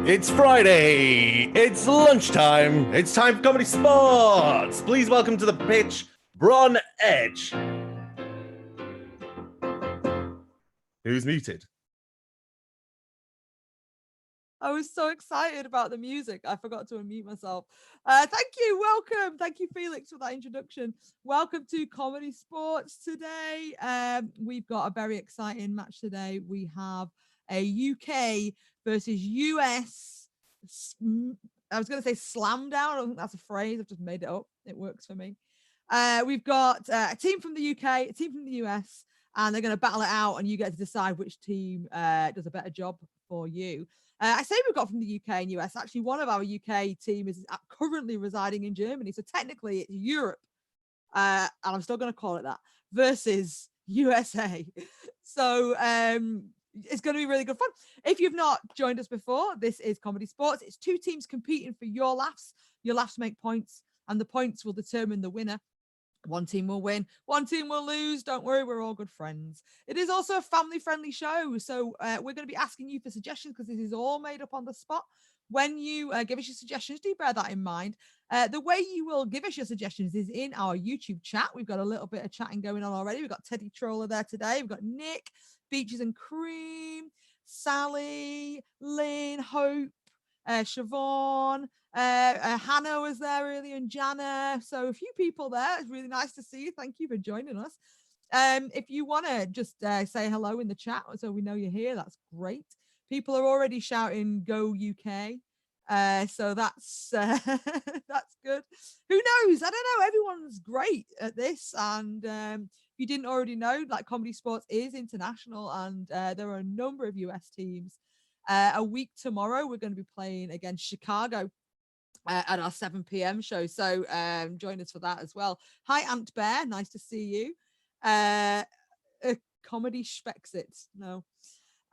It's Friday. It's lunchtime. It's time for Comedy Sports. Please welcome to the pitch, Bron Edge. Who's muted? I was so excited about the music. I forgot to unmute myself. Thank you. Welcome. Thank you, Felix, for that introduction. Welcome to Comedy Sports today. We've got a very exciting match today. We have a UK versus US. I was going to say slam down. I don't think that's a phrase. I've just made it up. It works for me. We've got a team from the UK, a team from the US, and they're going to battle it out, and you get to decide which team does a better job for you. I say we've got from the UK and US. Actually, one of our UK team is currently residing in Germany. So technically it's Europe. And I'm still going to call it that versus USA. So it's going to be really good fun. If you've not joined us before, this is Comedy Sports. It's two teams competing for your laughs. Your laughs make points, and the points will determine the winner. One team will win, one team will lose. Don't worry, we're all good friends. It is also a family-friendly show, so we're going to be asking you for suggestions because this is all made up on the spot. When you give us your suggestions, do bear that in mind. The way you will give us your suggestions is in our YouTube chat. We've got a little bit of chatting going on already. We've got Teddy Troller there today. We've got Nick, Beaches and Cream, Sally, Lynn, Hope, Siobhan. Hannah was there earlier and Jana. So a few people there. It's really nice to see you. Thank you for joining us. If you want to just say hello in the chat so we know you're here, that's great. People are already shouting "Go UK," so that's that's good. Who knows? I don't know. Everyone's great at this, and if you didn't already know, like Comedy Sports is international, and there are a number of US teams. A week tomorrow, we're going to be playing against Chicago at our 7 p.m. show. So join us for that as well. Hi, Ant Bear. Nice to see you. Comedy Spexit. No.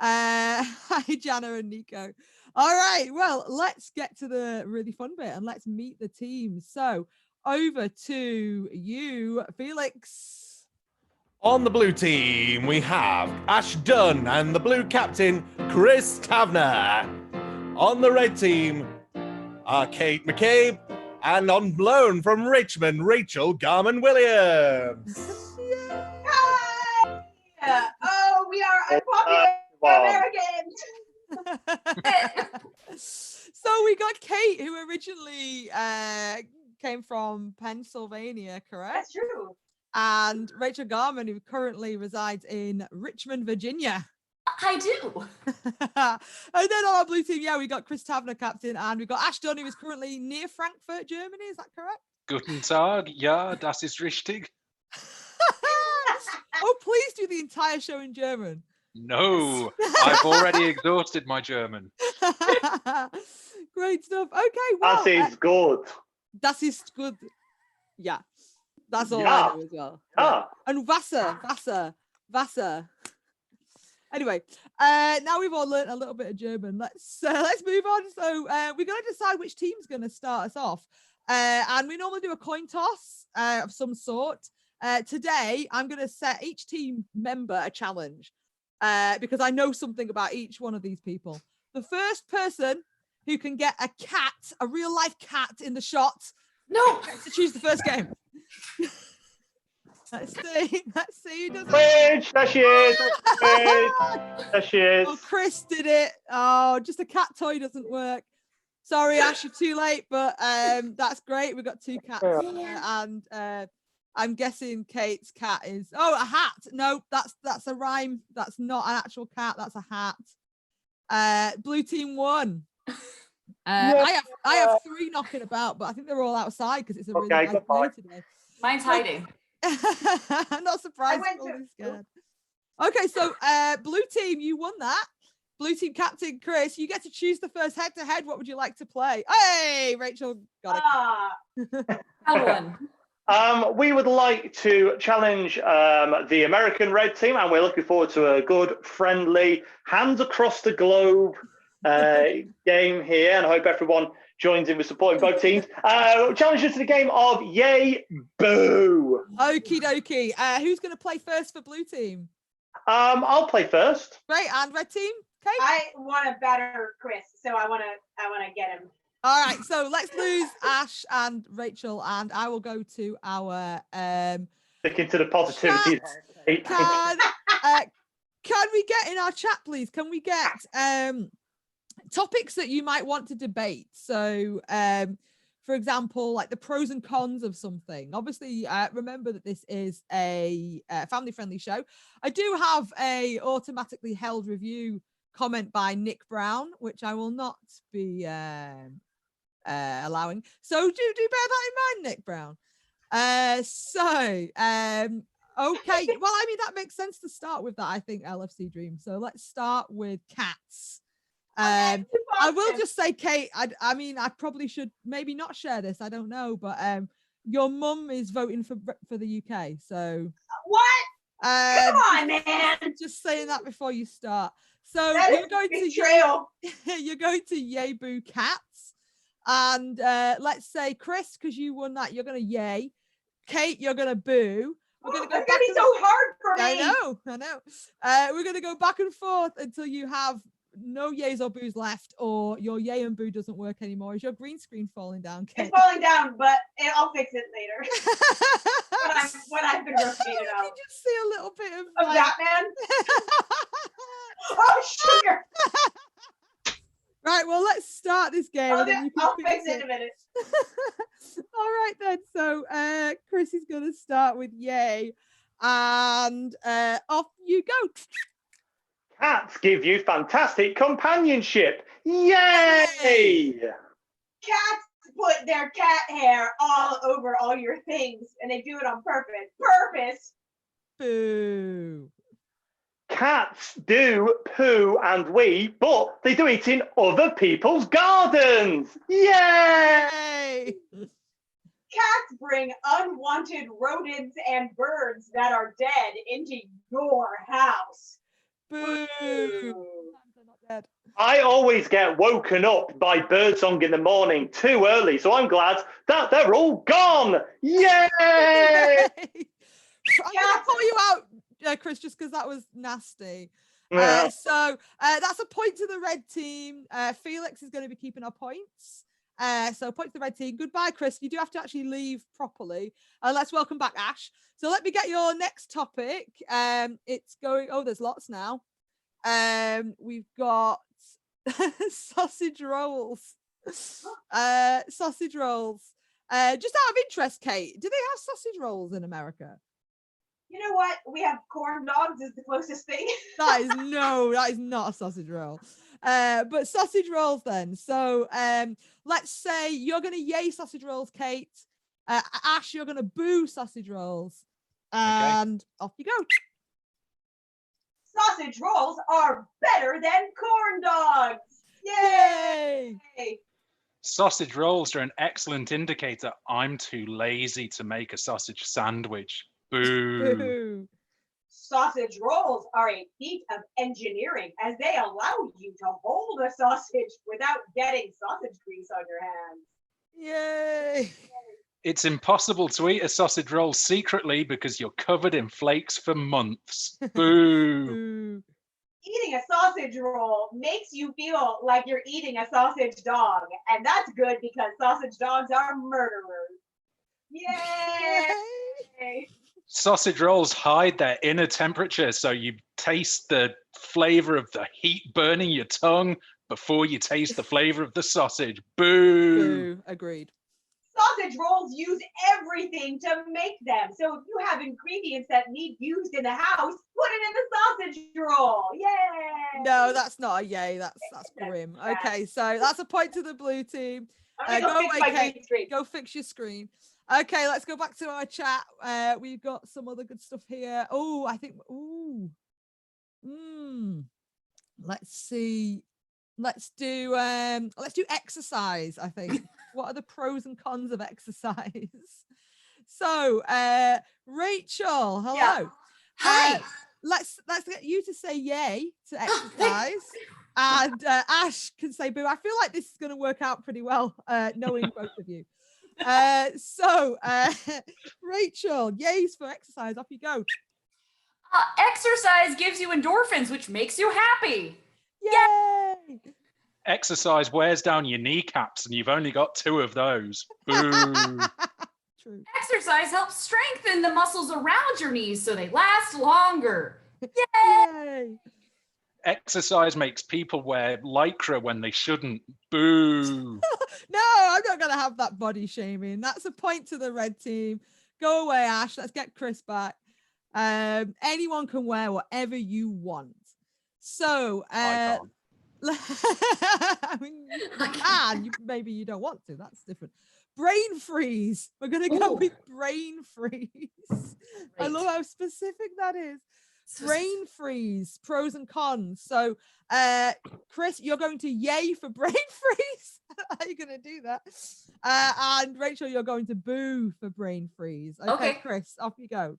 Hi, Jana and Nico. All right. Well, let's get to the really fun bit and let's meet the teams. So over to you, Felix. On the blue team, we have Ash Dunn and the blue captain, Chris Tavener. On the red team, Kate McCabe, and on loan from Richmond, Rachel Garman-Williams. Hi! Oh, we are unpopular Americans. So we got Kate, who originally came from Pennsylvania, correct? That's true. And Rachel Garman, who currently resides in Richmond, Virginia. I do. And then on our blue team, yeah, we got Chris Tavener, captain, and we got Ash Dunn, who is currently near Frankfurt, Germany. Is that correct? Guten Tag, ja, das ist richtig. Oh, please do the entire show in German. No, I've already exhausted my German. Great stuff. Okay, well. Das ist gut. Das ist good. Yeah, that's all I know as well. Yeah. And Wasser. Anyway, now we've all learned a little bit of German. Let's move on. So we're going to decide which team's going to start us off. And we normally do a coin toss of some sort. Today, I'm going to set each team member a challenge because I know something about each one of these people. The first person who can get a cat, a real life cat in the shot, gets to choose the first game. Let's see who does it. Bridge, there she is. There she is. Oh, Chris did it. Oh, just a cat toy doesn't work. Sorry, Ash, you're too late, but that's great. We've got two cats here, and I'm guessing Kate's cat is a hat. No, that's a rhyme. That's not an actual cat. That's a hat. Blue team won. I have three knocking about, but I think they're all outside because it's a really nice day today. Mine's hiding. I'm not surprised. Scared. Okay, so blue team, you won that. Blue team captain Chris, you get to choose the first head-to-head. What would you like to play? Hey, Rachel got it. I won. We would like to challenge the American red team, and we're looking forward to a good, friendly, hands across the globe game here, and I hope everyone joins in with supporting both teams. Challenge us to the game of Yay Boo. Okie dokie. Who's going to play first for blue team? I'll play first. Great. And red team? Okay. I want to batter Chris, so I want to get him. All right, so let's lose Ash and Rachel, and I will go to our Sticking to the positivity. Can we get in our chat, please? Can we get topics that you might want to debate? So, for example, like the pros and cons of something. Obviously, remember that this is a family-friendly show. I do have a automatically held review comment by Nick Brown, which I will not be allowing. So do bear that in mind, Nick Brown. Okay, well, I mean, that makes sense to start with that, I think, LFC Dream. So let's start with cats. I will just say, Kate, I mean, I probably should maybe not share this, I don't know, but your mum is voting for the UK, so What? Come on, man. Just saying that before you start. So That you're is going betrayal. you're going to yay boo cats, and let's say Chris, because you won that, you're gonna yay. Kate, you're gonna boo. We're gonna go That's gonna be so hard for me. I know. We're gonna go back and forth until you have no yays or boos left, or your yay and boo doesn't work anymore. Is your green screen falling down, Kate? It's falling down, but I'll fix it later. when I've been rotated out. You just see a little bit of Batman. Oh, sugar. Right, well, let's start this game. I'll fix it in a minute. All right, then. So Chris is going to start with yay. And off you go. Cats give you fantastic companionship. Yay! Cats put their cat hair all over all your things, and they do it on purpose. Boo. Cats do poo and wee, but they do it in other people's gardens. Yay! Cats bring unwanted rodents and birds that are dead into your house. Boo. They're not dead. I always get woken up by birdsong in the morning too early, so I'm glad that they're all gone. Yay! I'm gonna call you out, Chris, just because that was nasty. Yeah. So that's a point to the red team. Felix is going to be keeping our points. So point to the red team. Goodbye, Chris. You do have to actually leave properly. Let's welcome back Ash. So let me get your next topic. It's going. Oh, there's lots now. We've got sausage rolls. Sausage rolls. Just out of interest, Kate, do they have sausage rolls in America? You know what? We have corn dogs is the closest thing. That is not a sausage roll. But sausage rolls then. So let's say you're gonna yay sausage rolls, Kate. Ash, you're gonna boo sausage rolls. And off you go. Sausage rolls are better than corn dogs. Yay! Sausage rolls are an excellent indicator. I'm too lazy to make a sausage sandwich. Boo. Boo. Sausage rolls are a feat of engineering as they allow you to hold a sausage without getting sausage grease on your hands. Yay. It's impossible to eat a sausage roll secretly because you're covered in flakes for months. Boo. Boo. Eating a sausage roll makes you feel like you're eating a sausage dog, and that's good because sausage dogs are murderers. Yay! Sausage rolls hide their inner temperature, so you taste the flavor of the heat burning your tongue before you taste the flavor of the sausage. Boo. Boo. Agreed. Sausage rolls use everything to make them. So if you have ingredients that need used in the house, put it in the sausage roll. Yay! No, that's not a yay. That's grim. Okay, so that's a point to the blue team. Go away, Kate. Go fix your screen. Okay, let's go back to our chat. We've got some other good stuff here. Oh, I think. Let's see. Let's do exercise, I think. What are the pros and cons of exercise? So, Rachel, hello. Yeah. Hi. Let's get you to say yay to exercise. And Ash can say boo. I feel like this is going to work out pretty well, knowing both of you. So, Rachel, yays for exercise. Off you go. Exercise gives you endorphins, which makes you happy. Yay! Exercise wears down your kneecaps and you've only got 2 of those. Boo. True. Exercise helps strengthen the muscles around your knees so they last longer. Yay! Exercise makes people wear lycra when they shouldn't. Boo. No, I'm not going to have that body shaming. That's a point to the red team. Go away, Ash. Let's get Chris back. Anyone can wear whatever you want. So, I can't. I mean, you can. Maybe you don't want to. That's different. Brain freeze. We're going to go with brain freeze. I love how specific that is. Brain freeze, pros and cons. So, Chris, you're going to yay for brain freeze. How are you going to do that? And Rachel, you're going to boo for brain freeze. Okay, Chris, off you go.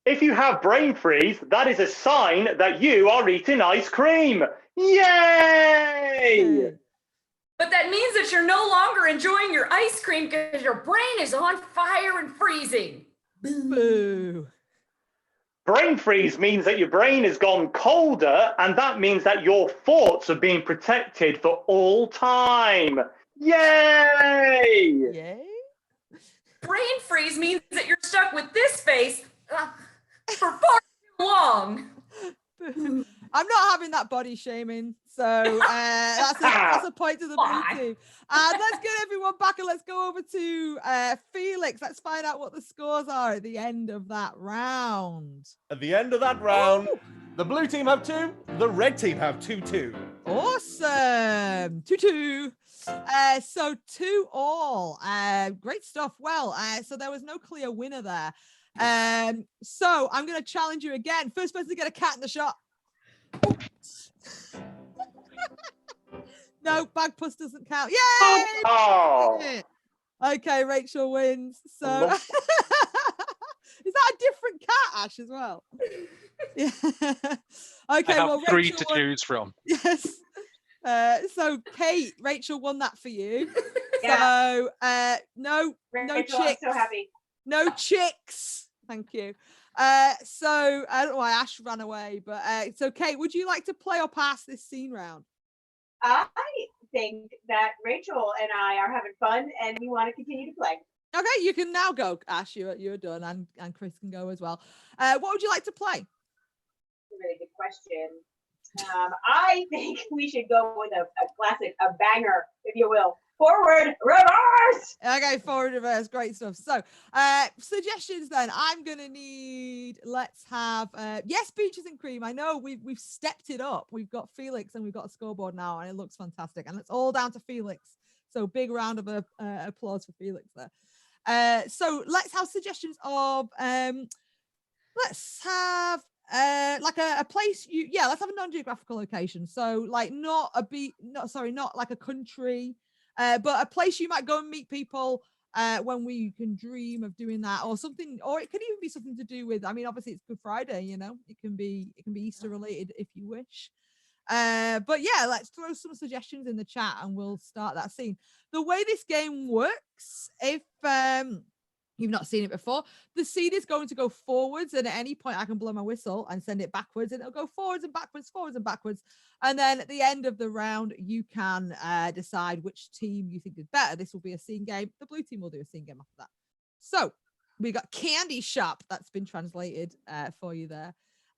If you have brain freeze, that is a sign that you are eating ice cream. Yay! But that means that you're no longer enjoying your ice cream because your brain is on fire and freezing. Boo. Brain freeze means that your brain has gone colder, and that means that your thoughts are being protected for all time. Yay! Yay? Brain freeze means that you're stuck with this face for far too long. I'm not having that body shaming, so that's a point to the blue team. And let's get everyone back and let's go over to Felix. Let's find out what the scores are at the end of that round. At the end of that round, the blue team have 2, the red team have 2-2. Awesome. 2-2. So 2-all. Great stuff. Well, so there was no clear winner there. So I'm going to challenge you again. First person to get a cat in the shot. No, bag puss doesn't count. Yay! Oh. Okay, Rachel wins. So is that a different cat, Ash, as well? Yeah. Okay, I have well, 3 Rachel to won. choose from. Yes. So Kate, Rachel won that for you. Yeah. So no Rachel, chicks. I'm so happy. No chicks. Thank you. So I don't know why Ash ran away, but so Kate, would you like to play or pass this scene round? I think that Rachel and I are having fun and we want to continue to play. Okay, you can now go, Ash. You're done, and Chris can go as well. What would you like to play? That's a really good question. I think we should go with a classic, a banger, if you will. Forward, reverse. Okay, forward, reverse, great stuff. So, suggestions then. I'm gonna need. Let's have. Yes, Beaches and Cream. I know we've stepped it up. We've got Felix and we've got a scoreboard now, and it looks fantastic. And it's all down to Felix. So, big round of applause for Felix there. So let's have suggestions of. Let's have. Like a place let's have a non-geographical location. So like not like a country, but a place you might go and meet people when we can dream of doing that, or something, or it could even be something to do with, I mean, obviously it's Good Friday, you know, it can be Easter related if you wish. But yeah, let's throw some suggestions in the chat and we'll start that scene. The way this game works, if you've not seen it before, the scene is going to go forwards, and at any point I can blow my whistle and send it backwards, and it'll go forwards and backwards, and then at the end of the round you can decide which team you think is better. This will be a scene game. The blue team will do a scene game after that. So we got candy shop, that's been translated for you there.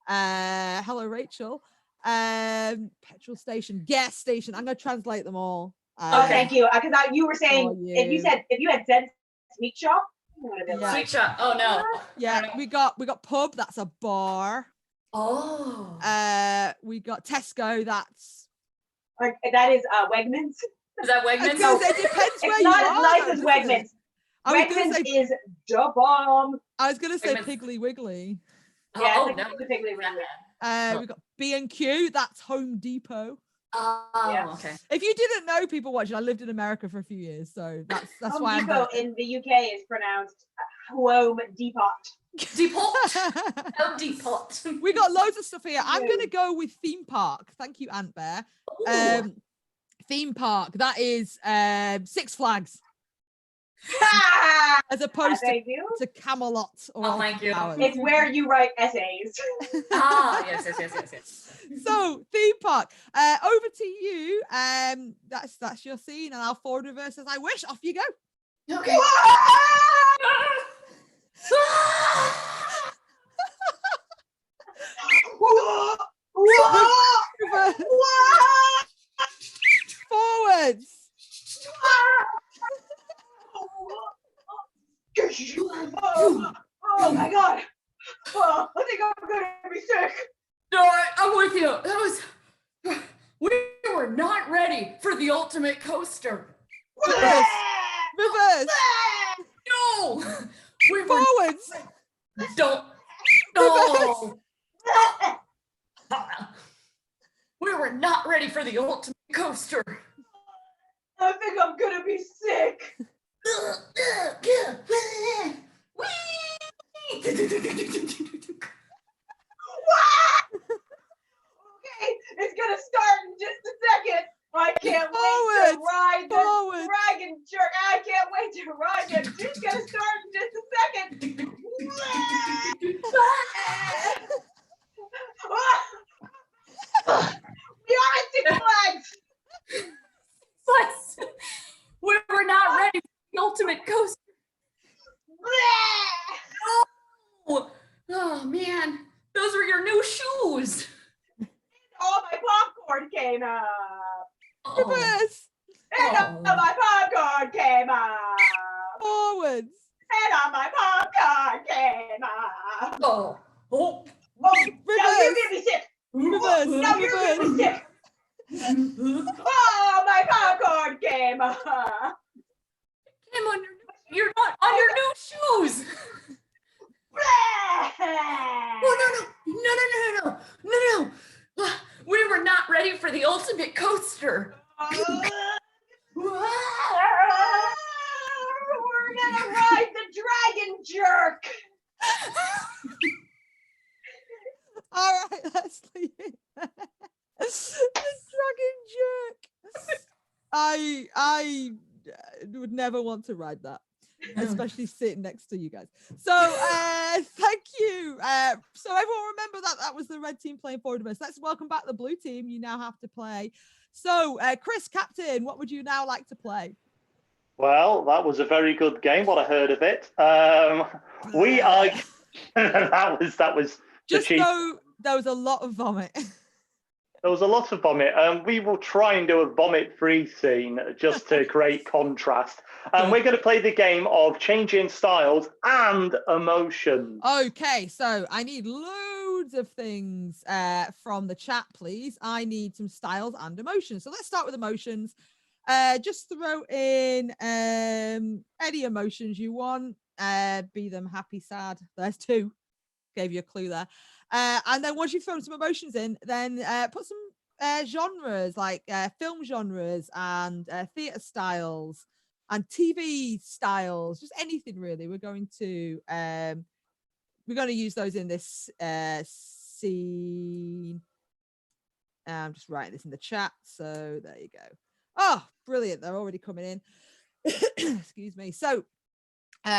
Hello, Rachel. Petrol station, gas station. I'm going to translate them all. Thank you, because you were saying if you had said sweet shop. Yeah. Sweet shop. Oh no. Yeah, we got pub, that's a bar. Oh. We got Tesco, that's like that is Wegmans. Is that Wegmans? No, it depends where it's you not are, as nice as Wegmans. Wegmans is the bomb. I was gonna say Wegmans. Piggly Wiggly. Yeah, no. the Piggly Wiggly. We got B&Q, that's Home Depot. Oh, okay. If you didn't know, people watching, I lived in America for a few years, so that's Home why Depot in the UK is pronounced Home Depot. Depot. Home Depot. We got loads of stuff here. I'm gonna go with theme park. Thank you, Ant Bear. Theme park, that is Six Flags. As opposed Thank you. to Camelot or Oh, thank you. Hours. It's where you write essays. Yes. So theme park, over to you. That's your scene, and I'll forward reverse as I wish. Off you go. Okay. Reverse. Forwards. Oh my god. Oh, I think I'm gonna be sick. No, I'm with you. We were not ready for the ultimate coaster. Reverse. Reverse. No, we were. Forwards. Don't. No. We were not ready for the ultimate coaster. I think I'm gonna be sick. Okay, it's gonna start in just a second. I can't wait to ride the dragon jerk. I can't wait to ride it. It's gonna start in just a second. We are at Six Flags. But we were not ready for the ultimate coaster. Oh man, those were your new shoes. All my popcorn came up. Reverse. And all my popcorn came up. Forwards. And all my popcorn came up. Oh. Oh, now you're gonna be sick. Reverse. Now you're gonna be sick. Oh, my popcorn came up. Came on you're not on your new shoes. No. We were not ready for the ultimate coaster. We're gonna ride the dragon jerk. All right, Leslie. The dragon jerk. I would never want to ride that, especially sitting next to you guys. So thank you. So everyone remember that was the red team playing forward of us. Let's welcome back the blue team. You now have to play. So Chris, captain, what would you now like to play? Well, that was a very good game. What I heard of it. We are. that was. Just know there was a lot of vomit. There was a lot of vomit. We will try and do a vomit-free scene just to create contrast. And we're going to play the game of changing styles and emotions. Okay, so I need loads of things from the chat, please. I need some styles and emotions. So let's start with emotions. Just throw in any emotions you want. Be them happy, sad. There's two. Gave you a clue there. And then once you've thrown some emotions in, then put some genres like film genres and theatre styles and TV styles, just anything really. We're going to use those in this scene. I'm just writing this in the chat. So there you go. Oh, brilliant. They're already coming in. Excuse me. So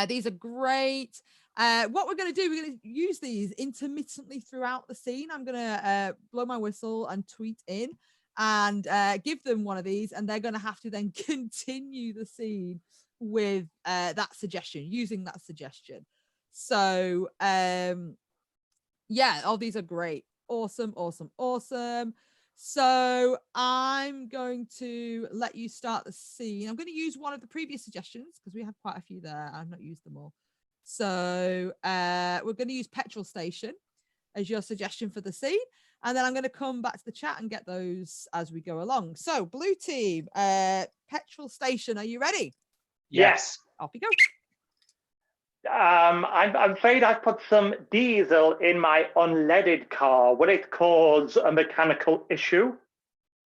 these are great. What we're going to do, we're going to use these intermittently throughout the scene. I'm going to blow my whistle and tweet in and give them one of these, and they're going to have to then continue the scene with that suggestion, using that suggestion. So yeah, all these are great. Awesome. So I'm going to let you start the scene. I'm going to use one of the previous suggestions because we have quite a few there. I've not used them all. So we're going to use petrol station as your suggestion for the scene. And then I'm going to come back to the chat and get those as we go along. So blue team, petrol station, are you ready? Yes. Off you go. I'm afraid I've put some diesel in my unleaded car. Will it cause a mechanical issue?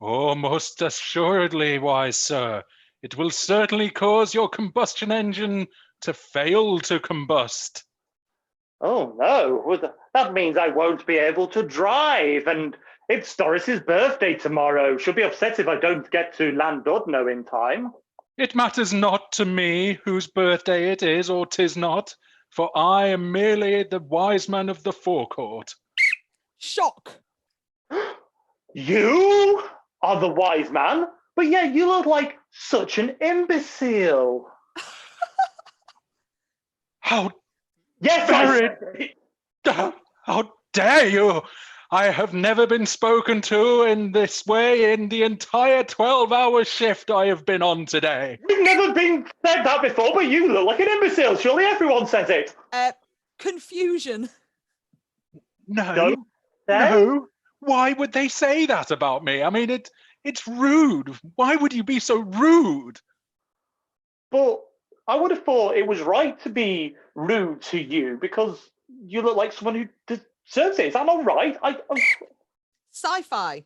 Oh, most assuredly, wise sir. It will certainly cause your combustion engine to fail to combust. Oh, no. Well, that means I won't be able to drive. And it's Doris's birthday tomorrow. She'll be upset if I don't get to Landudno in time. It matters not to me whose birthday it is or 'tis not, for I am merely the wise man of the forecourt. Shock. You are the wise man, but yet you look like such an imbecile. How Yes, very, how dare you! I have never been spoken to in this way in the entire 12-hour shift I have been on today. We've never been said that before, but you look like an imbecile. Surely everyone says it. Confusion. No. No. Why would they say that about me? I mean, it's rude. Why would you be so rude? But I would have thought it was right to be rude to you because you look like someone who deserves it. Is that not right? Sci-fi.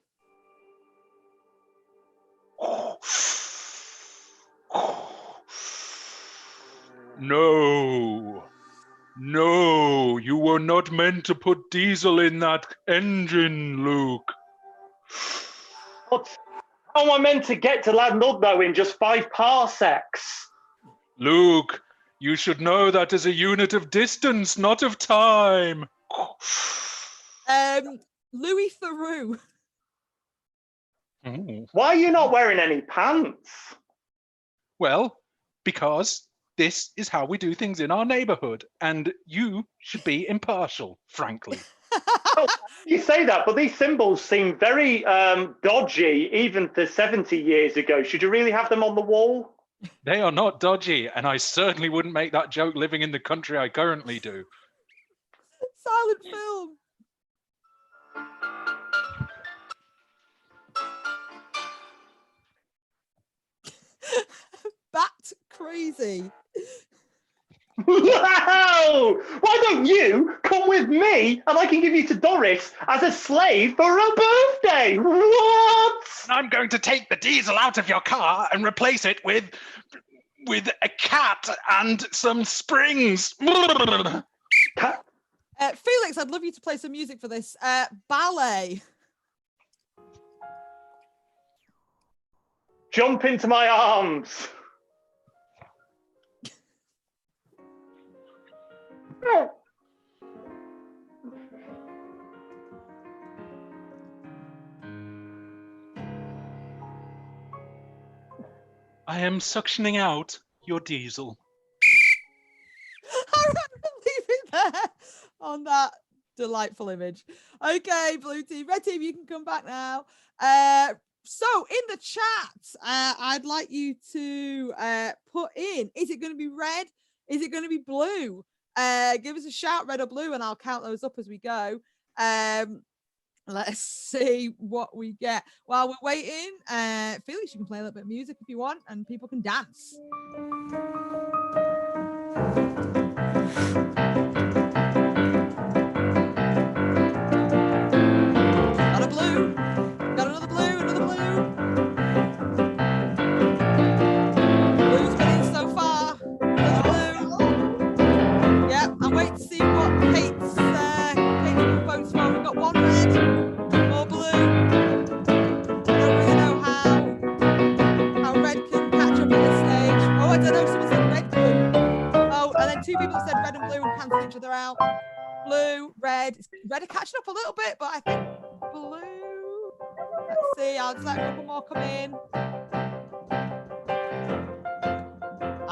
No. No, you were not meant to put diesel in that engine, Luke. But how am I meant to get to Landudno in just 5 parsecs? Luke, you should know that is a unit of distance, not of time. Louis Theroux. Why are you not wearing any pants? Well, because this is how we do things in our neighborhood, and you should be impartial, frankly. Oh, you say that, but these symbols seem very dodgy, even for 70 years ago. Should you really have them on the wall? They are not dodgy, and I certainly wouldn't make that joke living in the country I currently do. Silent film. Bat crazy. Wow! Why don't you come with me and I can give you to Doris as a slave for her birthday? What? I'm going to take the diesel out of your car and replace it with a cat and some springs. Felix, I'd love you to play some music for this. Ballet. Jump into my arms. I am suctioning out your diesel. I'm gonna leave it there on that delightful image. Okay, blue team, red team, you can come back now. So in the chat, I'd like you to put in, is it going to be red? Is it going to be blue? Give us a shout, red or blue, and I'll count those up as we go. Let's see what we get. While we're waiting, Felix, you can play a little bit of music if you want, and people can dance. Got a blue. Got another blue, another blue. Blue's winning so far. Another blue. Yeah, I'm waiting to see what Kate's votes for. We've got one red, more blue. I don't really know how red can catch up at this stage. Oh, I don't know, someone said red could. Oh, and then 2 people said red and blue and cancel each other out. Blue, red. Red are catching up a little bit, but I think blue. Let's see, I'll just let a couple more come in.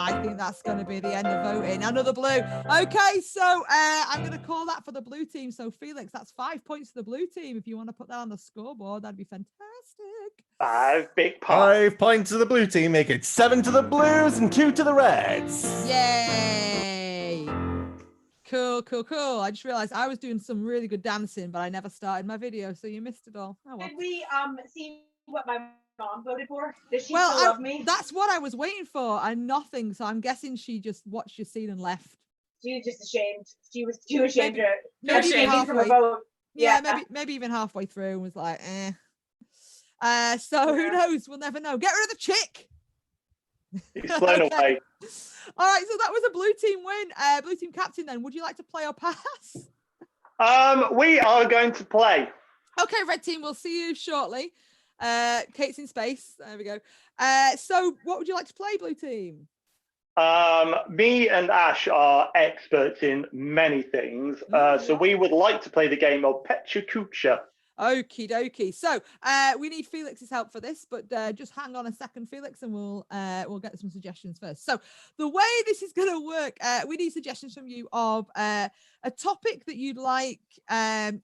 I think that's going to be the end of voting. Another blue. Okay, so I'm going to call that for the blue team. So, Felix, that's 5 points to the blue team. If you want to put that on the scoreboard, that'd be fantastic. 5 big points. 5 points to the blue team. Make it 7 to the blues and 2 to the reds. Yay! Cool, cool, cool. I just realized I was doing some really good dancing, but I never started my video, so you missed it all. Oh, well. Did we see what my mom voted for? Does she Well, still love me? That's what I was waiting for, and nothing. So I'm guessing she just watched your scene and left. She was just ashamed. She was too ashamed to maybe abstain from a halfway. vote. Yeah, maybe even halfway through and was like, eh. So who knows? We'll never know. Get rid of the chick. He's flown away. All right, so that was a blue team win. Blue team captain, then. Would you like to play or pass? We are going to play. Okay, red team, we'll see you shortly. Kate's in space. There we go. So what would you like to play, blue team? Me and Ash are experts in many things. So we would like to play the game of Pecha Kucha. Okie dokie. So we need Felix's help for this, but just hang on a second, Felix, and we'll get some suggestions first. So the way this is going to work, we need suggestions from you of a topic that you'd like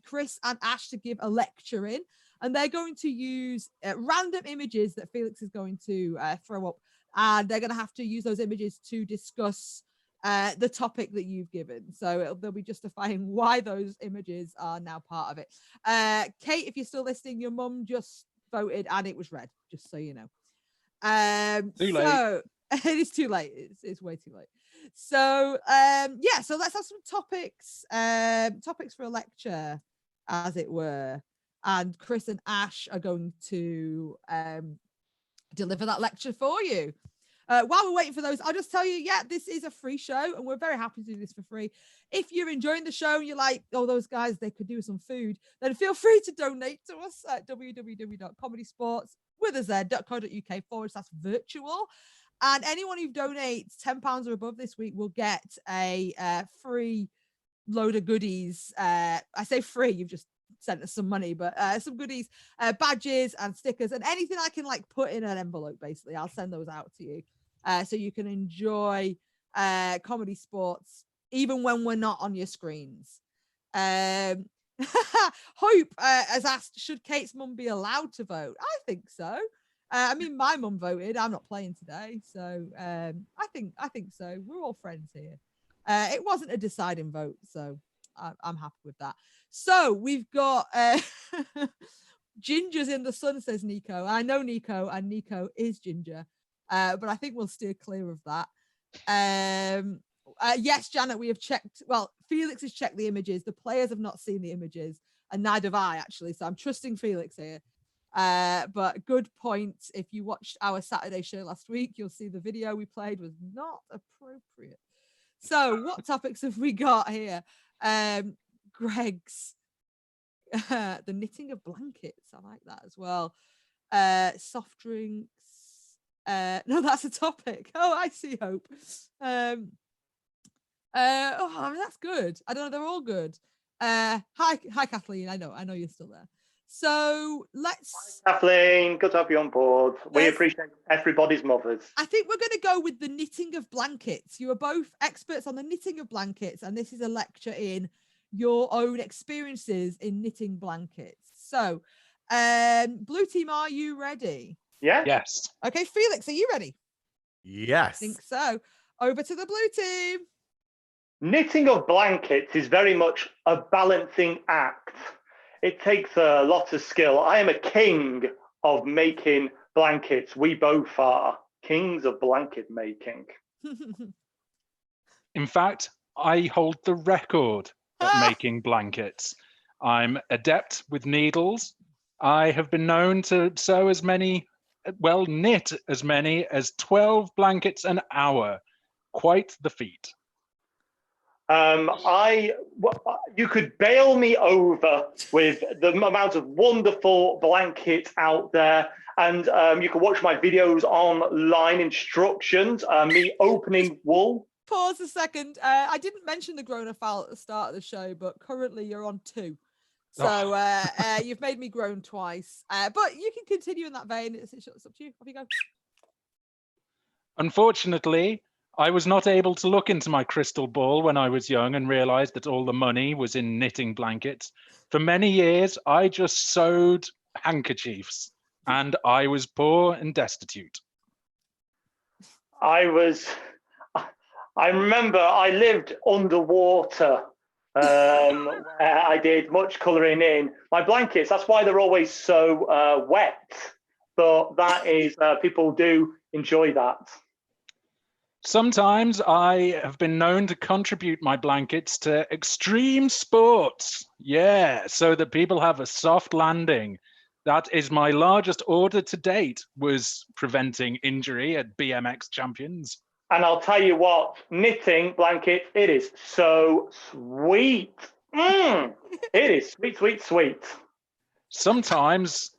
Chris and Ash to give a lecture in, and they're going to use random images that Felix is going to throw up, and they're going to have to use those images to discuss the topic that you've given. So they'll be justifying why those images are now part of it. Kate, if you're still listening, your mum just voted and it was red, just so you know. Too late. It is too late. It's way too late. So yeah, so let's have some topics for a lecture, as it were. And Chris and Ash are going to deliver that lecture for you. While we're waiting for those, I'll just tell you, yeah, this is a free show and we're very happy to do this for free. If you're enjoying the show and you're like, oh, those guys, they could do some food, then feel free to donate to us at www.comedysportz.co.uk/virtual. And anyone who donates £10 or above this week will get a free load of goodies. I say free, you've just sent us some money, but some goodies, badges and stickers and anything I can like put in an envelope. Basically, I'll send those out to you so you can enjoy Comedy Sports even when we're not on your screens. Hope has asked, should Kate's mum be allowed to vote? I think so. I mean, my mum voted. I'm not playing today, so I think so. We're all friends here. It wasn't a deciding vote, so I'm happy with that. So we've got Ginger's in the sun, says Nico. I know Nico, and Nico is ginger, but I think we'll steer clear of that. Yes, Janet, we have checked. Well, Felix has checked the images. The players have not seen the images, and neither have I, actually. So I'm trusting Felix here. But good point. If you watched our Saturday show last week, you'll see the video we played was not appropriate. So what topics have we got here? Greg's the knitting of blankets. I like that as well. Soft drinks. No, that's a topic. Oh, I see, Hope. I mean, that's good. I don't know, they're all good. Hi Kathleen. I know you're still there. So let's. Hi, Kathleen, good to have you on board. We appreciate everybody's mothers. I think we're going to go with the knitting of blankets. You are both experts on the knitting of blankets, and this is a lecture in your own experiences in knitting blankets. So, blue team, are you ready? Yeah. Yes. Okay, Felix, are you ready? Yes. I think so. Over to the blue team. Knitting of blankets is very much a balancing act. It takes a lot of skill. I am a king of making blankets. We both are kings of blanket making. In fact, I hold the record at making blankets. I'm adept with needles. I have been known to sew as many, well, knit as many as 12 blankets an hour. Quite the feat. You could bail me over with the amount of wonderful blankets out there, and you can watch my videos online, instructions, me opening wool. Pause a second. I didn't mention the grown fowl at the start of the show, but currently you're on 2. So you've made me groan twice. But you can continue in that vein. It's up to you. Off you go. Unfortunately, I was not able to look into my crystal ball when I was young and realized that all the money was in knitting blankets. For many years, I just sewed handkerchiefs, and I was poor and destitute. I remember I lived underwater. Where I did much colouring in my blankets. That's why they're always so wet. But that is, people do enjoy that. Sometimes I have been known to contribute my blankets to extreme sports. Yeah, so that people have a soft landing. That is my largest order to date, was preventing injury at BMX champions. And I'll tell you what, knitting blankets, it is so sweet. It is sweet, sweet, sweet. Sometimes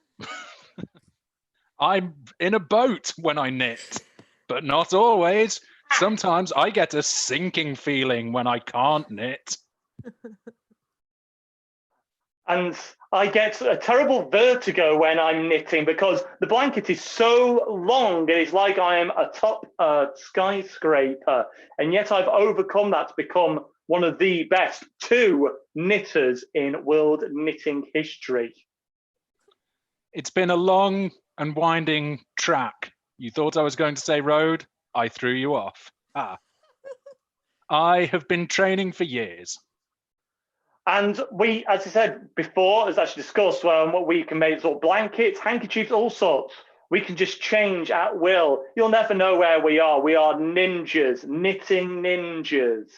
I'm in a boat when I knit, but not always. Sometimes I get a sinking feeling when I can't knit. And I get a terrible vertigo when I'm knitting because the blanket is so long and it's like I am atop a skyscraper. And yet I've overcome that to become one of the best 2 knitters in world knitting history. It's been a long and winding track. You thought I was going to say road? I threw you off. I have been training for years. And we, as I said before, as actually discussed, we can make sort of blankets, handkerchiefs, all sorts. We can just change at will. You'll never know where we are. We are ninjas, knitting ninjas.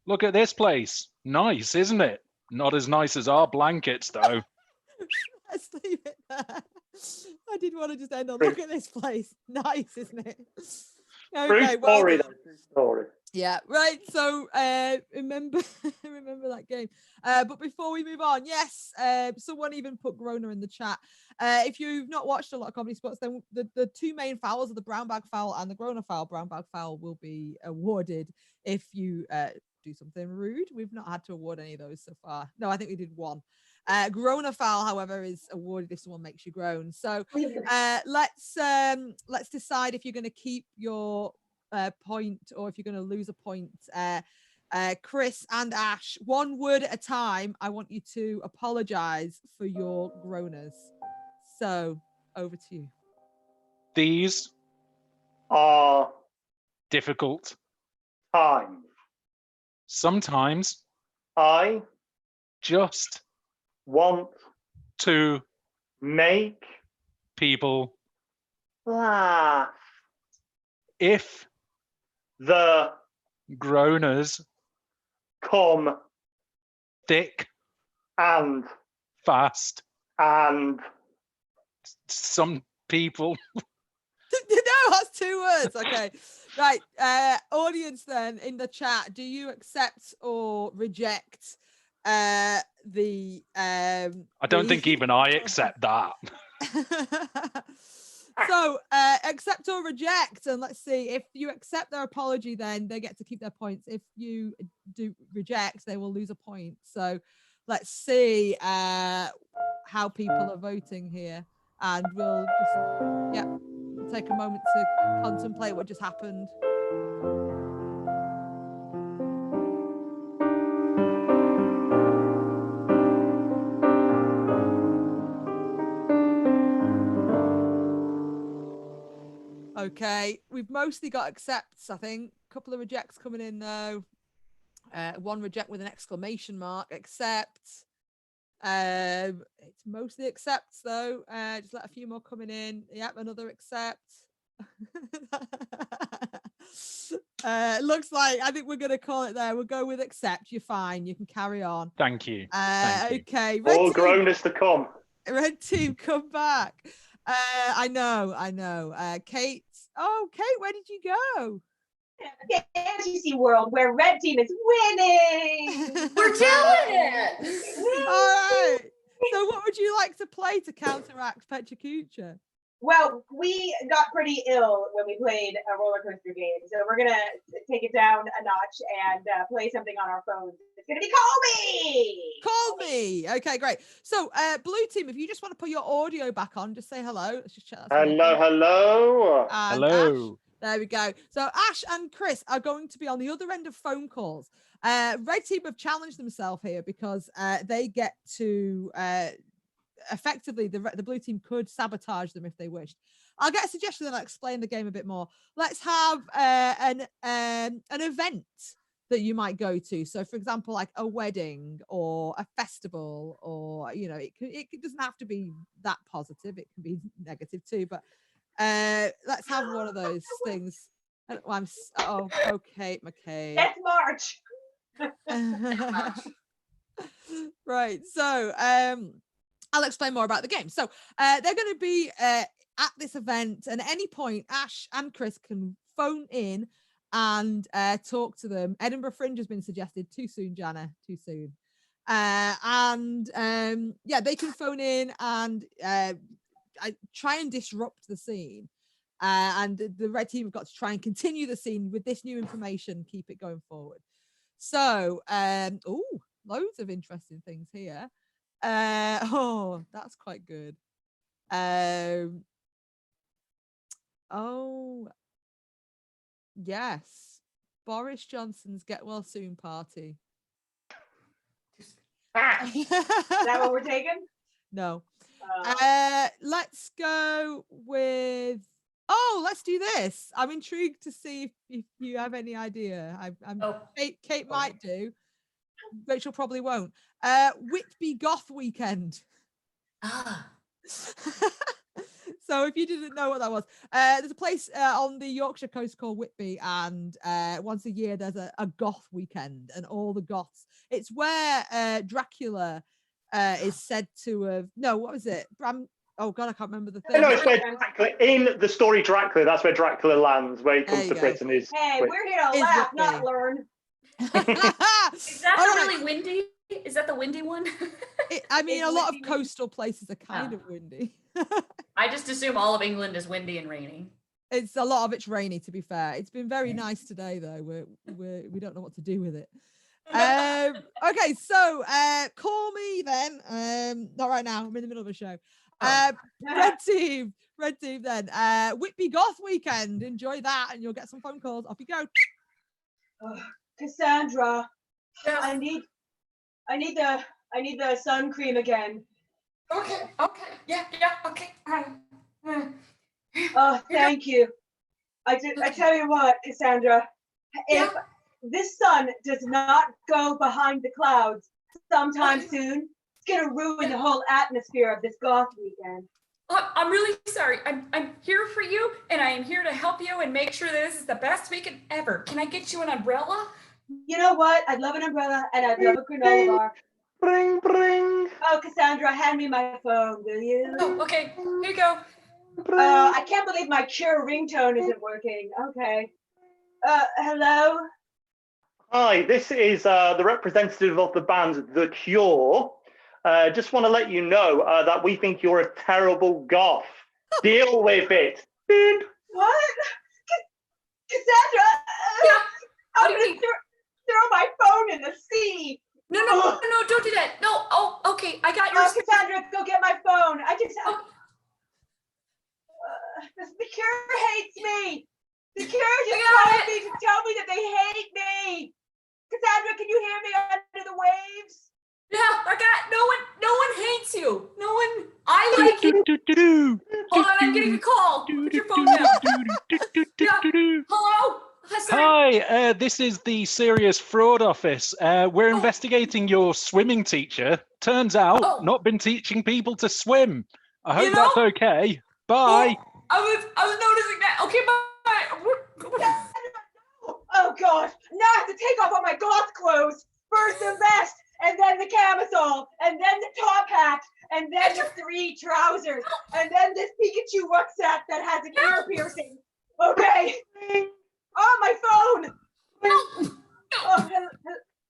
Look at this place. Nice, isn't it? Not as nice as our blankets, though. Let's leave it there. I did want to just end on, look at this place. Nice, isn't it? Okay, True story. Yeah, right. So remember that game. But before we move on, yes, someone even put Groner in the chat. If you've not watched a lot of Comedy Sports, then the 2 main fouls are the brown bag foul and the Groner foul. Brown bag foul will be awarded if you do something rude. We've not had to award any of those so far. No, I think we did 1. Groner foul, however, is awarded if someone makes you groan. So let's decide if you're going to keep your point or if you're going to lose a point. Chris and Ash, 1 word at a time. I want you to apologize for your groaners. So over to you. These are difficult times. Sometimes I just want to make people laugh. If the groaners come thick and fast and some people No, that's 2 words. Okay, right. Audience, then in the chat, do you accept or reject the? I don't think even I accept that. So accept or reject, and let's see. If you accept their apology, then they get to keep their points. If you do reject, they will lose a point. So let's see how people are voting here, and we'll just take a moment to contemplate what just happened. Okay, we've mostly got accepts, I think. A couple of rejects coming in though. 1 reject with an exclamation mark. Accept. It's mostly accepts though. Just let a few more coming in. Yep, another accept. Looks like I think we're gonna call it there. We'll go with accept. You're fine. You can carry on. Thank you. Okay. All groaners to come. Red team, come back. I know. Kate. Oh, Kate, where did you go? Fantasy world where red team is winning. We're doing it. All right. So what would you like to play to counteract Pecha Kucha? Well, we got pretty ill when we played a roller coaster game, so we're gonna take it down a notch and play something on our phones. It's gonna be Call Me. Okay, great. So, blue team, if you just want to put your audio back on, just say hello. Let's just check that. Hello. And hello. Ash, there we go. So Ash and Chris are going to be on the other end of phone calls. Red team have challenged themselves here because they get to. Effectively, the blue team could sabotage them if they wished. I'll get a suggestion and I'll explain the game a bit more. Let's have an event that you might go to. So, for example, like a wedding or a festival, or it doesn't have to be that positive. It can be negative too. But let's have one of those things. Okay, McKay. Death March. Right. So, I'll explain more about the game. So they're going to be at this event, and at any point, Ash and Chris can phone in and talk to them. Edinburgh Fringe has been suggested. Too soon, Jana. Too soon. They can phone in and try and disrupt the scene. And the red team have got to try and continue the scene with this new information, keep it going forward. So, loads of interesting things here. That's quite good. Yes, Boris Johnson's get well soon party. Is that what we're taking? No. Let's go with. Let's do this. I'm intrigued to see if you have any idea. Kate might do. Rachel probably won't. Whitby Goth Weekend. So if you didn't know what that was, there's a place on the Yorkshire coast called Whitby, and once a year there's a goth weekend, and all the goths. It's where Dracula is said to have. No, what was it? Oh God, I can't remember the thing. No, it's where Dracula, in the story Dracula, that's where Dracula lands, where he comes to Britain. Hey, we're here to laugh, not learn. Is that really windy? Is that the windy one? A lot of coastal places are kind of windy. I just assume all of England is windy and rainy. It's a lot of it's rainy, to be fair. It's been very nice today, though. We don't know what to do with it. Okay, so call me then. Not right now. I'm in the middle of a show. Red team then. Whitby Goth Weekend. Enjoy that, and you'll get some phone calls. Off you go. Cassandra, Yes. I need the sun cream again. Okay, yeah, okay. Oh, thank you. I tell you what, Cassandra, if this sun does not go behind the clouds sometime soon, it's gonna ruin the whole atmosphere of this goth weekend. I'm really sorry. I'm here for you, and I am here to help you and make sure that this is the best weekend ever. Can I get you an umbrella? You know what? I'd love an umbrella, and I'd love a granola bar. Bring. Oh, Cassandra, hand me my phone, will you? Oh, okay. Here you go. I can't believe my Cure ringtone isn't working. Okay. Hello? Hi, this is the representative of the band The Cure. Just want to let you know that we think you're a terrible goth. Deal with it. What? Cassandra! Yeah. I'm gonna throw my phone in the sea. No, don't do that. No, okay, I got yours. Cassandra, go get my phone. The Cure hates me. The Cure just called me to tell me that they hate me. Cassandra, can you hear me under the waves? Yeah, I got no one hates you. No one. I like you. Hold on, I'm getting a call. Put your phone down. Yeah. Hello. Hi, this is the Serious Fraud Office. We're investigating your swimming teacher. Turns out, not been teaching people to swim. I hope that's okay. Bye. I was noticing that. Okay, bye. Oh gosh, now I have to take off all my goth clothes. First the vest, and then the camisole, and then the top hat, and then the 3 trousers, and then this Pikachu rucksack that has an ear piercing. Okay. Oh, my phone! Oh,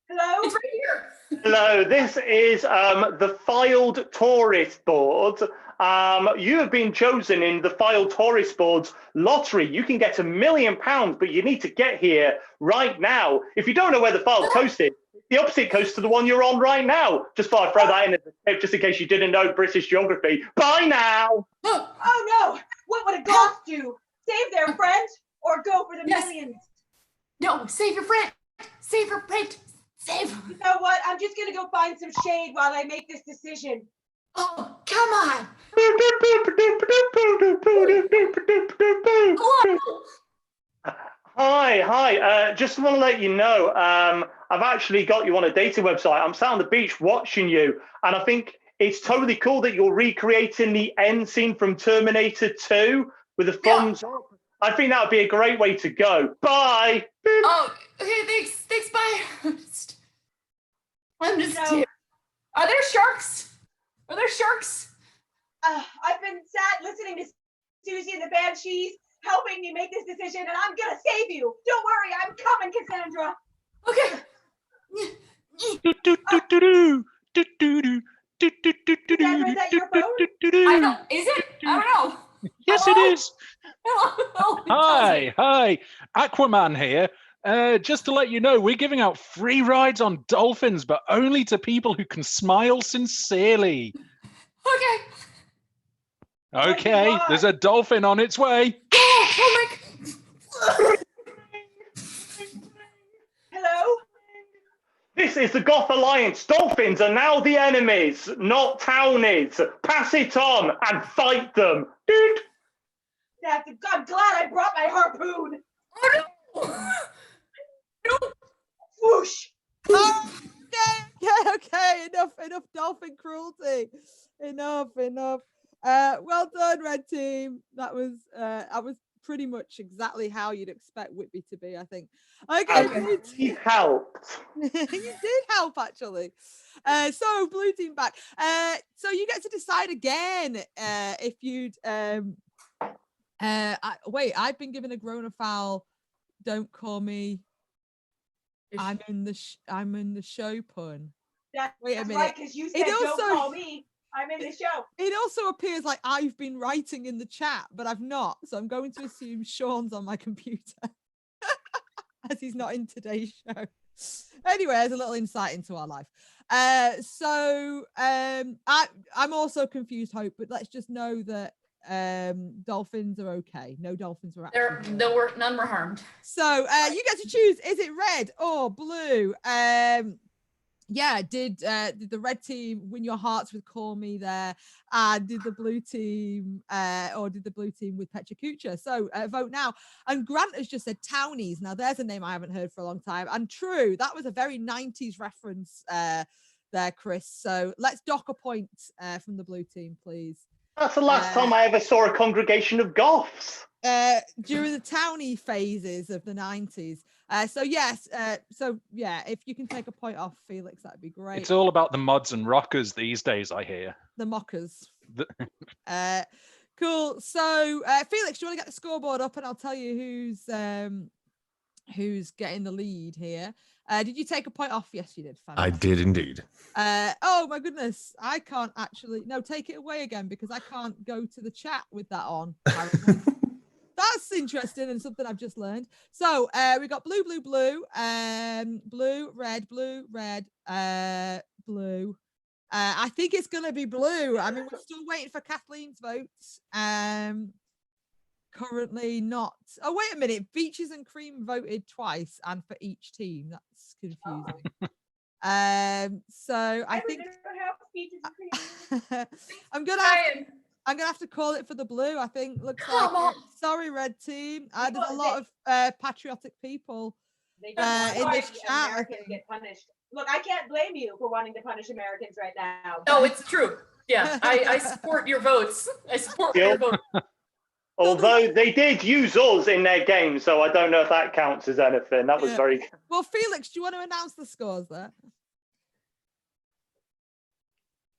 hello? It's right here. Hello, this is the Filed Tourist Board. You have been chosen in the Filed Tourist Board's lottery. You can get £1 million, but you need to get here right now. If you don't know where the Filed Coast is, the opposite coast to the one you're on right now. Just thought I'd throw that in as a tip, just in case you didn't know British geography. Bye now! Oh no! What would a goth do? Save their friend? Or go for the millions? No, save your friend. Save your friend. Save. You know what? I'm just gonna go find some shade while I make this decision. Oh, come on. Hi. Just want to let you know, I've actually got you on a dating website. I'm sat on the beach watching you, and I think it's totally cool that you're recreating the end scene from Terminator 2 with the thumbs up. I think that would be a great way to go. Bye. Oh, okay, thanks, bye. I'm just Are there sharks? I've been sat listening to Susie and the Banshees, helping me make this decision, and I'm gonna save you. Don't worry, I'm coming, Cassandra. Okay. Deborah, is that your phone? I don't. Is it? I don't know. Yes, it Hello? is. Hello. It tells me. Hi. Aquaman here. Just to let you know, we're giving out free rides on dolphins, but only to people who can smile sincerely. Okay. What do you Okay, want? there's a dolphin on its way. Oh my. Hello? This is the Goth Alliance. Dolphins are now the enemies, not townies. Pass it on and fight them. Dude. I'm glad I brought my harpoon. Oh no. No. Whoosh. Okay. Enough dolphin cruelty. Enough. Well done, red team. That was pretty much exactly how you'd expect Whitby to be, I think. Okay, blue He team. helped. You did help, actually. So blue team back. So you get to decide again if you'd wait, I've been given a grown afoul. Don't call me. I'm in the show pun. Wait a That's minute. right, because you said don't also- call me. I'm in the show. It also appears like I've been writing in the chat, but I've not. So I'm going to assume Sean's on my computer as he's not in today's show. Anyway, there's a little insight into our life. I'm also confused, Hope, but let's just know that dolphins are okay. No dolphins were actually None were harmed. So you get to choose, is it red or blue? Did the red team win your hearts with Call Me there? And did the blue team with Petra Kucha? So vote now. And Grant has just said townies. Now there's a name I haven't heard for a long time. And true, that was a very 90s reference there, Chris. So let's dock a point from the blue team, please. That's the last time I ever saw a congregation of Goths. During the townie phases of the 90s. If you can take a point off Felix, that'd be great. It's all about the mods and rockers these days, I hear. The mockers. Cool. So Felix, do you want to get the scoreboard up and I'll tell you who's getting the lead here. Did you take a point off? Yes, you did. Fantastic. I did indeed. Oh my goodness, I can't actually. No, take it away again because I can't go to the chat with that on. That's interesting and something I've just learned. So we got blue, blue, blue, blue, red, blue, red, blue. I think it's gonna be blue. I mean, we're still waiting for Kathleen's votes. Currently not. Oh, wait a minute. Beaches and Cream voted twice and for each team. That's confusing. So I think I'm gonna have to call it for the blue. I think looks like sorry, red team. There's a lot of patriotic people in this chat. Americans get punished. Look, I can't blame you for wanting to punish Americans right now. No, it's true. Yeah, I support your votes. I support your votes. Although they did use us in their game, so I don't know if that counts as anything. That was very... Well, Felix, do you want to announce the scores there?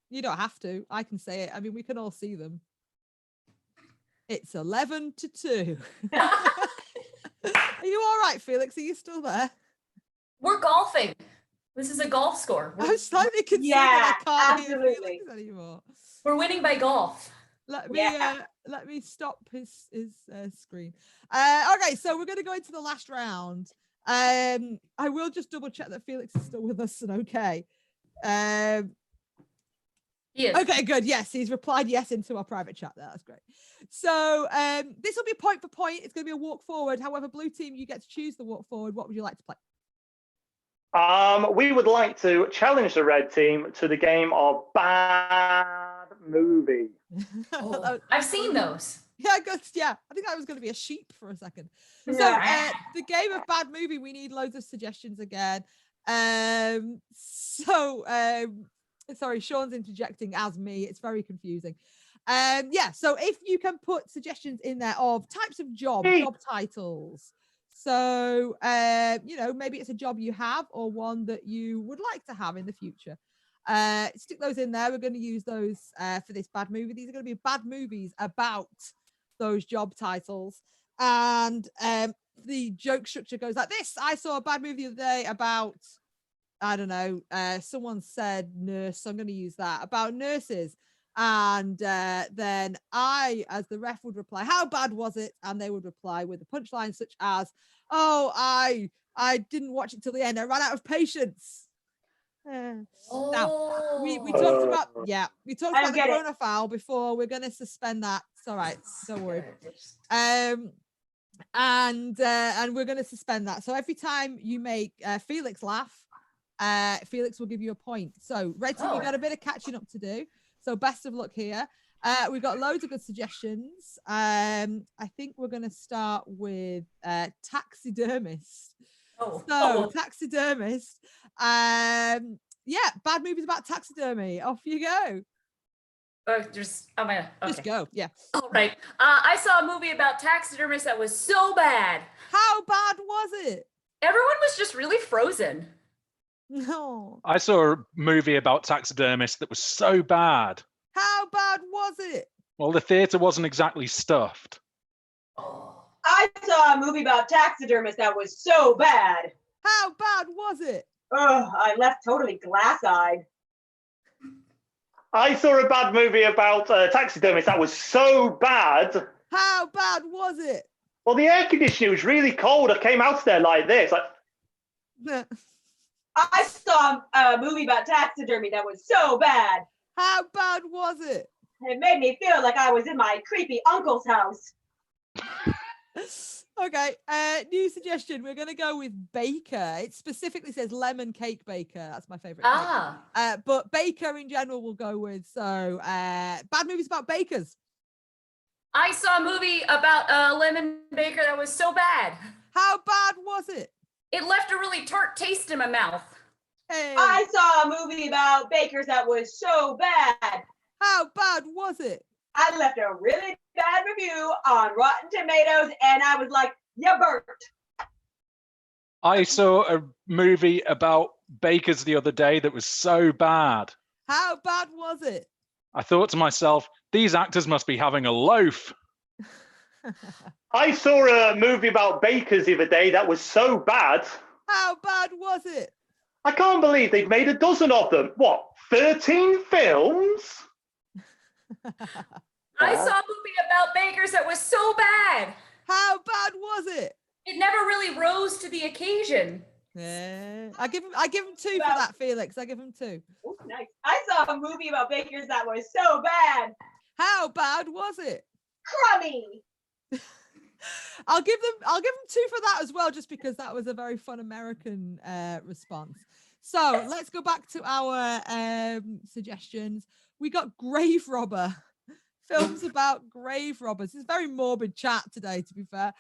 You don't have to. I can say it. I mean, we can all see them. It's 11-2. Are you all right, Felix? Are you still there? We're golfing. This is a golf score. I'm slightly concerned that I can't hear Felix anymore. We're winning by golf. Let me stop his screen. Okay, so we're going to go into the last round. I will just double check that Felix is still with us and okay. Yes. Okay, good. Yes, he's replied yes into our private chat there. That's great. So this will be point for point. It's going to be a walk forward. However, blue team, you get to choose the walk forward. What would you like to play? We would like to challenge the red team to the game of Bad Movie. Oh, I've seen those. Yeah, good. Yeah, I think I was going to be a sheep for a second. So the game of Bad Movie, we need loads of suggestions again. Sorry, Sean's interjecting as me. It's very confusing. So if you can put suggestions in there of types of job titles. So, maybe it's a job you have or one that you would like to have in the future. Stick those in there. We're going to use those for this bad movie. These are going to be bad movies about those job titles. And the joke structure goes like this. I saw a bad movie the other day about I don't know, someone said nurse, so I'm going to use that, about nurses. And then I, as the ref, would reply, how bad was it? And they would reply with a punchline such as, oh, I didn't watch it till the end. I ran out of patience. Now, we talked about, we talked about the corona foul before. We're going to suspend that. It's all right. Don't worry. And we're going to suspend that. So every time you make Felix laugh, Felix will give you a point. So Red Team, you got a bit of catching up to do. So best of luck here. We've got loads of good suggestions. I think we're going to start with taxidermist. Taxidermist. Bad movies about taxidermy. Off you go. Just go. Yeah. All right. I saw a movie about taxidermists that was so bad. How bad was it? Everyone was just really frozen. No. I saw a movie about taxidermists that was so bad. How bad was it? Well, the theatre wasn't exactly stuffed. I saw a movie about taxidermists that was so bad. How bad was it? I left totally glass-eyed. I saw a bad movie about taxidermists that was so bad. How bad was it? Well, the air conditioning was really cold. I came out there like this. I saw a movie about taxidermy that was so bad. How bad was it? It made me feel like I was in my creepy uncle's house. Okay, new suggestion. We're going to go with baker. It specifically says lemon cake baker. That's my favorite. But baker in general we'll go with. So bad movies about bakers. I saw a movie about a lemon baker that was so bad. How bad was it? It left a really tart taste in my mouth. Hey. I saw a movie about bakers that was so bad. How bad was it? I left a really bad review on Rotten Tomatoes, and I was like, you burnt. I saw a movie about bakers the other day that was so bad. How bad was it? I thought to myself, these actors must be having a loaf. I saw a movie about bakers the other day that was so bad. How bad was it? I can't believe they've made a dozen of them. What, 13 films? I saw a movie about bakers that was so bad. How bad was it? It never really rose to the occasion. Yeah. I give him 2 for that, Felix. I give him 2. Oh, nice. I saw a movie about bakers that was so bad. How bad was it? Crummy. I'll give him 2 for that as well, just because that was a very fun American response. So let's go back to our suggestions. We got Grave Robber. Films about grave robbers. It's a very morbid chat today, to be fair.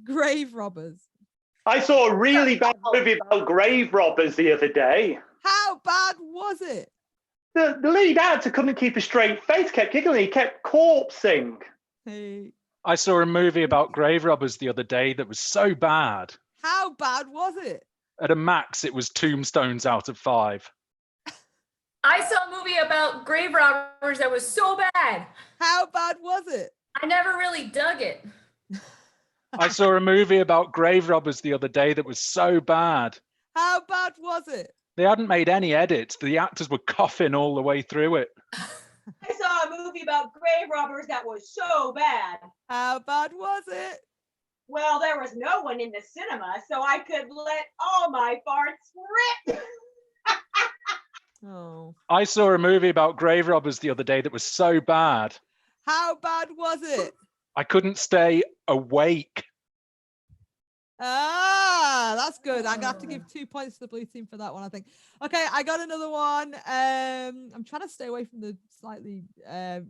Grave robbers. I saw a really bad movie about grave robbers the other day. How bad was it? The lead actor couldn't keep a straight face, kept giggling, he kept corpsing. Hey. I saw a movie about grave robbers the other day that was so bad. How bad was it? At a max, it was tombstones out of 5. I saw a movie about grave robbers that was so bad. How bad was it? I never really dug it. I saw a movie about grave robbers the other day that was so bad. How bad was it? They hadn't made any edits. The actors were coughing all the way through it. I saw a movie about grave robbers that was so bad. How bad was it? Well, there was no one in the cinema, so I could let all my farts rip. Oh. I saw a movie about grave robbers the other day that was so bad. How bad was it? I couldn't stay awake. Ah, that's good. I'm gonna have to give 2 points to the blue team for that one, I think. Okay, I got another one. I'm trying to stay away from the slightly All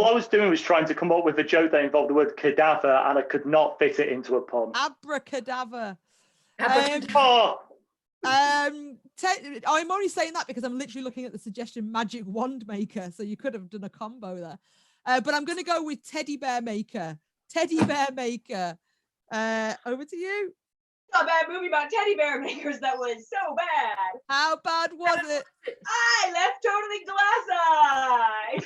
I was doing was trying to come up with a joke that involved the word cadaver, and I could not fit it into a pun. abracadabra. I'm only saying that because I'm literally looking at the suggestion magic wand maker, so you could have done a combo there. But I'm going to go with teddy bear maker. Teddy bear maker. Over to you. A bad movie about teddy bear makers that was so bad. How bad was it? I left totally glass-eyed.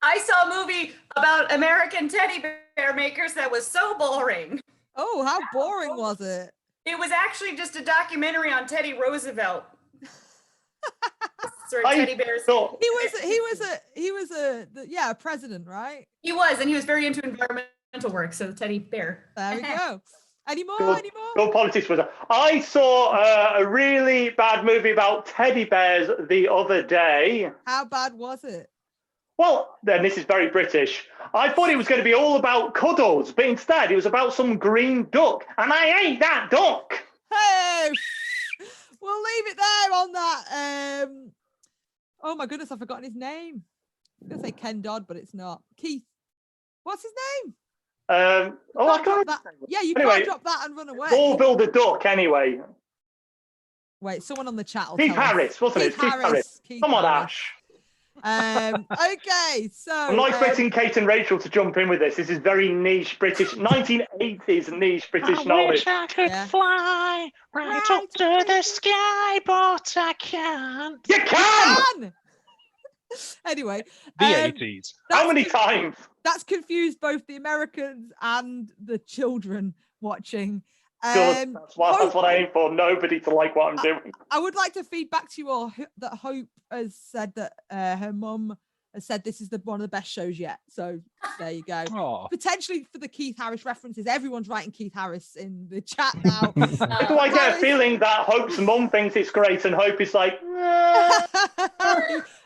I saw a movie about American teddy bear makers that was so boring. Oh, how boring was it? It was actually just a documentary on Teddy Roosevelt. Sort of I teddy bears. thought- He was a president, right? He was, and he was very into environmental work. So the teddy bear. There we go. Any more? Good. Any more? Good politics was. I saw a really bad movie about teddy bears the other day. How bad was it? Well, then this is very British. I thought it was going to be all about cuddles, but instead it was about some green duck, and I ate that duck. Hey, we'll leave it there on that. Oh my goodness, I've forgotten his name. I'm gonna say Ken Dodd, but it's not. Keith. What's his name? I Can't drop can't. that. Yeah, you Anyway, can't drop that and run away. All build a duck anyway. Wait, someone on the chat will Keith tell us. Harris, wasn't it? Keith Harris. Keith Come on, Harris. Ash. Okay, so I'm not expecting Kate and Rachel to jump in with this. This is very niche British, 1980s niche British knowledge. I could Yeah. fly right up to the sky, but I can't. You can! Dan! Anyway, The um, 80s. How many times? that's confused both the Americans and the children watching. Good. That's what I aim for. Nobody to like what I'm doing. I would like to feed back to you all that Hope has said that her mum has said this is one of the best shows yet. So there you go. Oh, Potentially for the Keith Harris references, everyone's writing Keith Harris in the chat now. Why do I get a feeling that Hope's mum thinks it's great and Hope is like,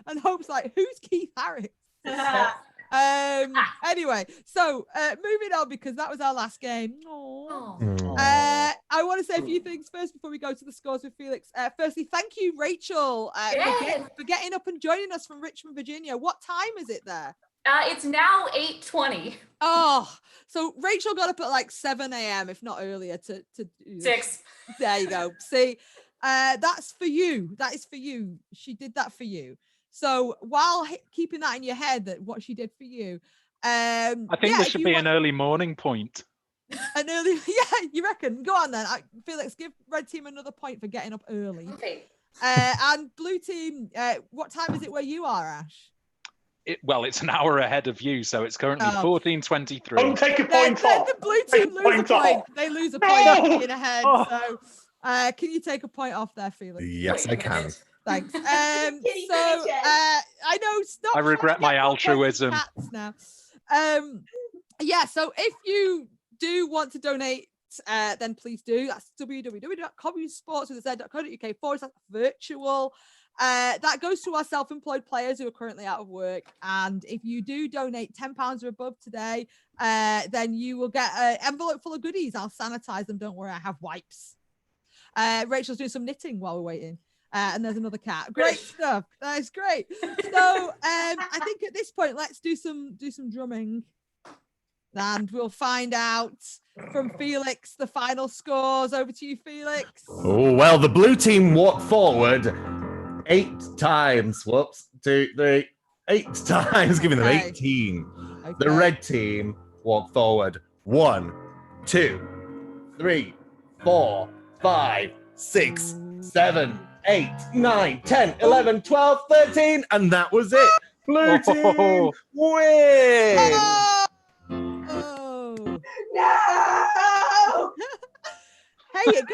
And Hope's like, who's Keith Harris? Anyway, so moving on because that was our last game. I want to say a few things first before we go to the scores with Felix. Firstly, thank you, Rachel, for getting up and joining us from Richmond, Virginia. What time is it there? It's now 8:20. Oh, so Rachel got up at like 7 a.m. if not earlier to do this. 6. There you go. See, that's for you. That is for you. She did that for you. So while keeping that in your head, that what she did for you, I think there should be an early morning point. an early, yeah, you reckon? Go on then. Felix, give Red Team another point for getting up early. Okay. And Blue Team, what time is it where you are, Ash? It's an hour ahead of you, so it's currently Oh. 14:23. don't take a point Then off. the Blue Take Team a lose a point off. point. They lose a point No! for being ahead. Oh. So can you take a point off there, Felix? Yes, I can. Thanks. So Kitty I know. Stop. I trying to regret get my more points altruism. than cats now. Yeah. So if you do want to donate, then please do. That's www.comedysportz.co.uk/virtual. That goes to our self-employed players who are currently out of work. And if you do donate £10 or above today, then you will get an envelope full of goodies. I'll sanitize them. Don't worry, I have wipes. Rachel's doing some knitting while we're waiting. And there's another cat. Great stuff. That's great. So I think at this point, let's do some drumming. And we'll find out from Felix the final scores. Over to you, Felix. Oh, well, the blue team walked forward 8 times. Whoops. 2, 3, 8 times, giving them Okay. 18. Okay. The red team walked forward 1, 2, 3, 4, 5, 6, 7, 8, 9, 10, 11, 12, 13. And that was it. Blue team win. Oh! No! Hey, it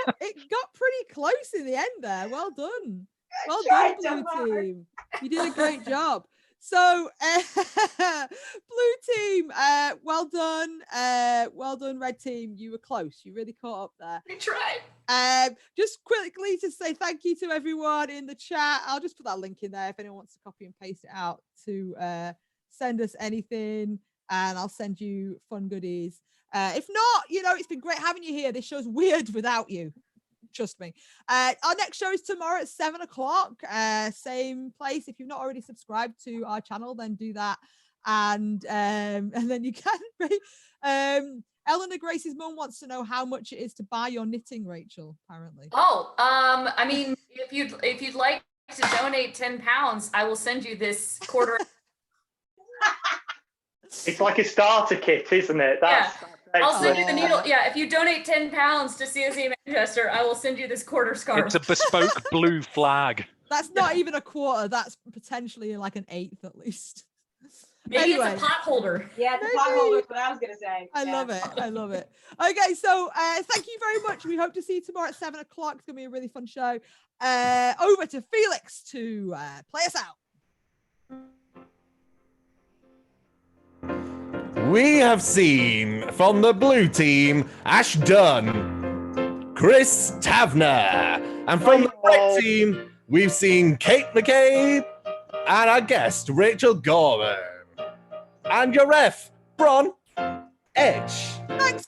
got pretty close in the end there. Well done. Well tried done, so Blue hard. Team. You did a great job. So, Blue Team, well done. Well done, Red Team. You were close. You really caught up there. We tried. Just quickly to say thank you to everyone in the chat. I'll just put that link in there if anyone wants to copy and paste it out to send us anything, and I'll send you fun goodies. If not, it's been great having you here. This show's weird without you. Trust me. Our next show is tomorrow at 7:00. Same place. If you've not already subscribed to our channel, then do that. And then you can. Eleanor Grace's mum wants to know how much it is to buy your knitting, Rachel. Apparently. Oh, I mean, if you'd like to donate £10, I will send you this quarter. It's like a starter kit, isn't it? That's I'll send you excellent. the needle. Yeah, if you donate £10 to CSE Manchester, I will send you this quarter scarf. It's a bespoke blue flag. That's not even a quarter. That's potentially like an eighth at least. Maybe Anyway. it's a pot holder. Yeah, the Maybe. potholder is what I was gonna say. I Yeah. love it. I love it. Okay, so thank you very much. We hope to see you tomorrow at 7 o'clock. It's gonna be a really fun show. Over to Felix to play us out. We have seen from the blue team Ash Dunn, Chris Tavener, and from the red team we've seen Kate McCabe and our guest Rachel Gorman, and your ref Bron Edge. Thanks, Felix.